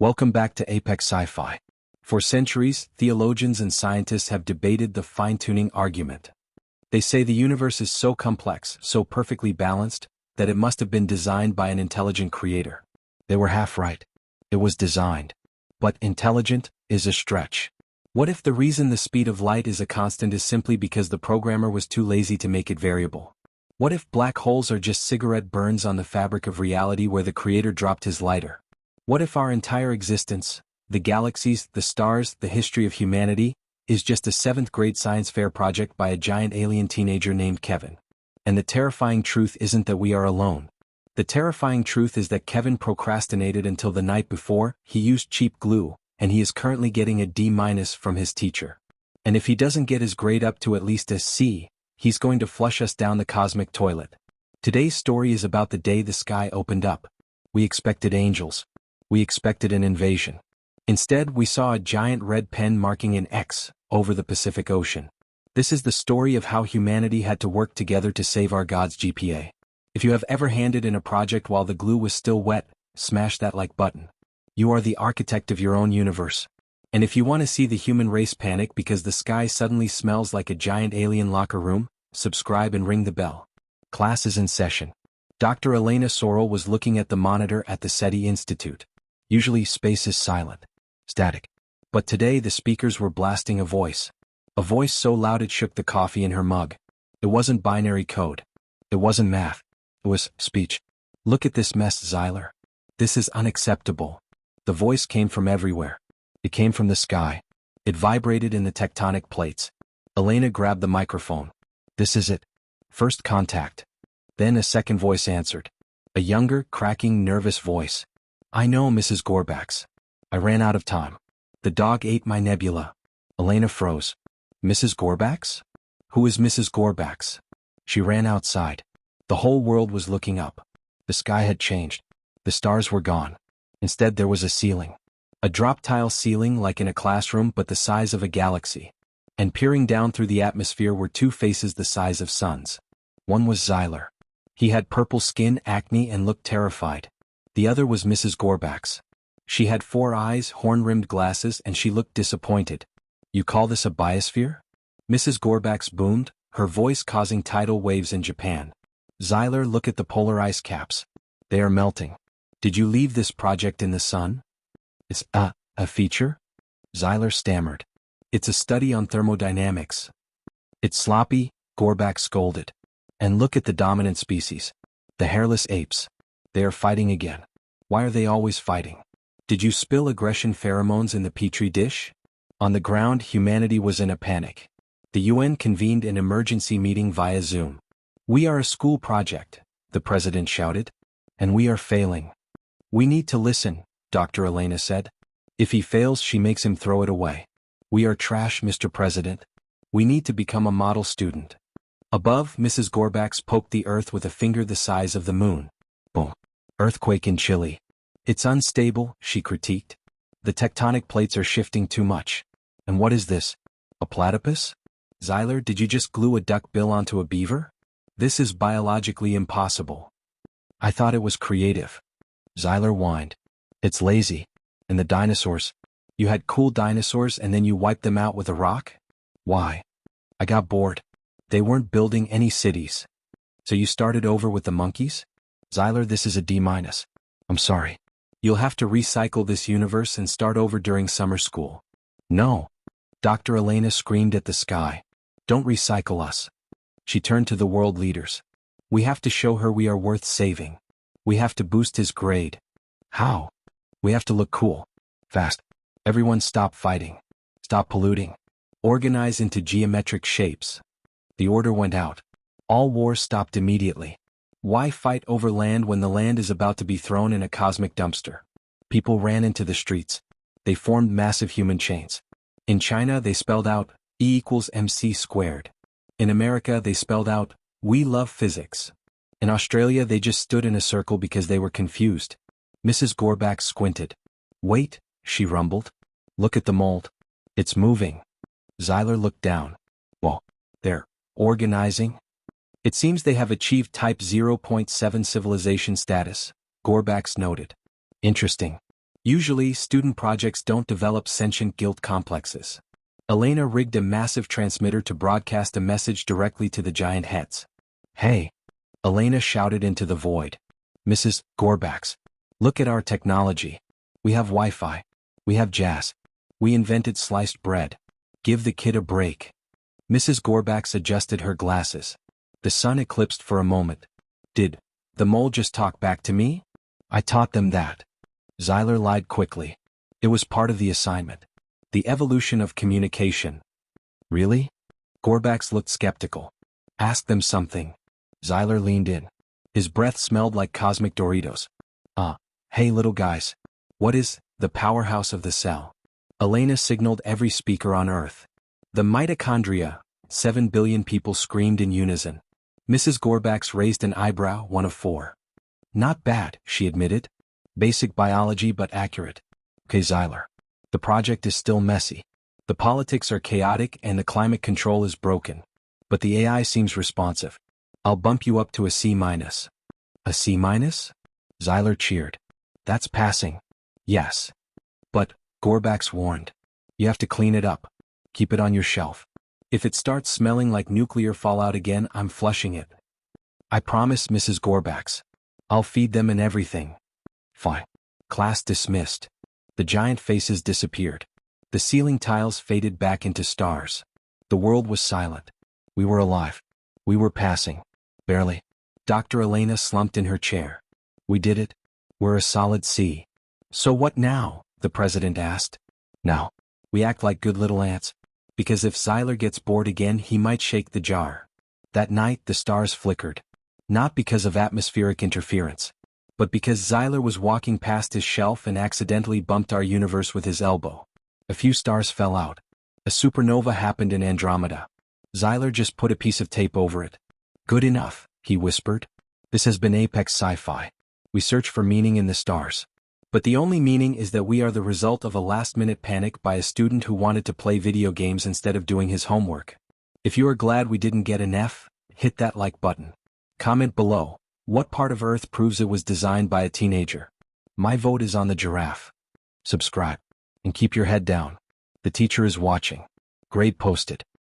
Welcome back to Apex Sci-Fi. For centuries, theologians and scientists have debated the fine-tuning argument. They say the universe is so complex, so perfectly balanced, that it must have been designed by an intelligent creator. They were half right. It was designed. But intelligent is a stretch. What if the reason the speed of light is a constant is simply because the programmer was too lazy to make it variable? What if black holes are just cigarette burns on the fabric of reality where the creator dropped his lighter? What if our entire existence, the galaxies, the stars, the history of humanity, is just a 7th grade science fair project by a giant alien teenager named Kevin? And the terrifying truth isn't that we are alone. The terrifying truth is that Kevin procrastinated until the night before, he used cheap glue, and he is currently getting a D- from his teacher. And if he doesn't get his grade up to at least a C, he's going to flush us down the cosmic toilet. Today's story is about the day the sky opened up. We expected angels. We expected an invasion. Instead, we saw a giant red pen marking an X over the Pacific Ocean. This is the story of how humanity had to work together to save our God's GPA. If you have ever handed in a project while the glue was still wet, smash that like button. You are the architect of your own universe. And if you want to see the human race panic because the sky suddenly smells like a giant alien locker room, subscribe and ring the bell. Class is in session. Dr. Elena Sorrell was looking at the monitor at the SETI Institute. Usually space is silent, static. But today the speakers were blasting a voice so loud it shook the coffee in her mug. It wasn't binary code. It wasn't math. It was speech. Look at this mess, Zyler. This is unacceptable. The voice came from everywhere. It came from the sky. It vibrated in the tectonic plates. Elena grabbed the microphone. This is it. First contact. Then a second voice answered. A younger, cracking, nervous voice. I know, Mrs. Gorbax. I ran out of time. The dog ate my nebula. Elena froze. Mrs. Gorbax? Who is Mrs. Gorbax? She ran outside. The whole world was looking up. The sky had changed. The stars were gone. Instead there was a ceiling. A drop-tile ceiling like in a classroom but the size of a galaxy. And peering down through the atmosphere were two faces the size of suns. One was Zyler. He had purple skin, acne, and looked terrified. The other was Mrs. Gorbax. She had 4 eyes, horn-rimmed glasses, and she looked disappointed. You call this a biosphere? Mrs. Gorbax boomed, her voice causing tidal waves in Japan. Zyler, look at the polar ice caps. They are melting. Did you leave this project in the sun? It's a feature? Zyler stammered. It's a study on thermodynamics. It's sloppy, Gorbax scolded. And look at the dominant species. The hairless apes. They are fighting again. Why are they always fighting? Did you spill aggression pheromones in the petri dish? On the ground, humanity was in a panic. The UN convened an emergency meeting via Zoom. We are a school project, the president shouted. And we are failing. We need to listen, Dr. Elena said. If he fails, she makes him throw it away. We are trash, Mr. President. We need to become a model student. Above, Mrs. Gorbax poked the earth with a finger the size of the moon. Boom. Earthquake in Chile. It's unstable, she critiqued. The tectonic plates are shifting too much. And what is this? A platypus? Zyler, did you just glue a duck bill onto a beaver? This is biologically impossible. I thought it was creative. Zyler whined. It's lazy. And the dinosaurs? You had cool dinosaurs and then you wiped them out with a rock? Why? I got bored. They weren't building any cities. So you started over with the monkeys? Zyler, this is a D-. I'm sorry. You'll have to recycle this universe and start over during summer school. No. Dr. Elena screamed at the sky. Don't recycle us. She turned to the world leaders. We have to show her we are worth saving. We have to boost his grade. How? We have to look cool. Fast. Everyone stop fighting. Stop polluting. Organize into geometric shapes. The order went out. All wars stopped immediately. Why fight over land when the land is about to be thrown in a cosmic dumpster? People ran into the streets. They formed massive human chains. In China, they spelled out, E equals MC squared. In America, they spelled out, we love physics. In Australia, they just stood in a circle because they were confused. Mrs. Gorbax squinted. Wait, she rumbled. Look at the mold. It's moving. Zyler looked down. Well, they're organizing? It seems they have achieved Type 0.7 civilization status, Gorbax noted. Interesting. Usually, student projects don't develop sentient guilt complexes. Elena rigged a massive transmitter to broadcast a message directly to the giant heads. "Hey!" Elena shouted into the void. "Mrs. Gorbax, look at our technology. We have Wi-Fi. We have jazz. We invented sliced bread. Give the kid a break." Mrs. Gorbax adjusted her glasses. The sun eclipsed for a moment. "Did the mole just talk back to me?" "I taught them that." Zyler lied quickly. "It was part of the assignment. The evolution of communication." "Really?" Gorbax looked skeptical. "Ask them something." Zyler leaned in. His breath smelled like cosmic Doritos. Hey little guys. What is the powerhouse of the cell?" Elena signaled every speaker on Earth. "The mitochondria." 7 billion people screamed in unison. Mrs. Gorbax raised an eyebrow, one of 4. "Not bad," she admitted. "Basic biology but accurate." "Okay, Zyler. The project is still messy. The politics are chaotic and the climate control is broken. But the AI seems responsive. I'll bump you up to a C-." "A C-?" Zyler cheered. "That's passing." "Yes. But," Gorbax warned, "you have to clean it up. Keep it on your shelf. If it starts smelling like nuclear fallout again, I'm flushing it." "I promise, Mrs. Gorbax. I'll feed them and everything." "Fine." Class dismissed. The giant faces disappeared. The ceiling tiles faded back into stars. The world was silent. We were alive. We were passing. Barely. Dr. Elena slumped in her chair. "We did it. We're a solid C." "So what now?" the president asked. "Now, we act like good little ants. Because if Zyler gets bored again, he might shake the jar." That night the stars flickered. Not because of atmospheric interference, but because Zyler was walking past his shelf and accidentally bumped our universe with his elbow. A few stars fell out. A supernova happened in Andromeda. Zyler just put a piece of tape over it. "Good enough," he whispered. "This has been Apex Sci-Fi. We search for meaning in the stars. But the only meaning is that we are the result of a last-minute panic by a student who wanted to play video games instead of doing his homework. If you are glad we didn't get an F, hit that like button. Comment below, what part of Earth proves it was designed by a teenager? My vote is on the giraffe. Subscribe. And keep your head down. The teacher is watching. Grade posted.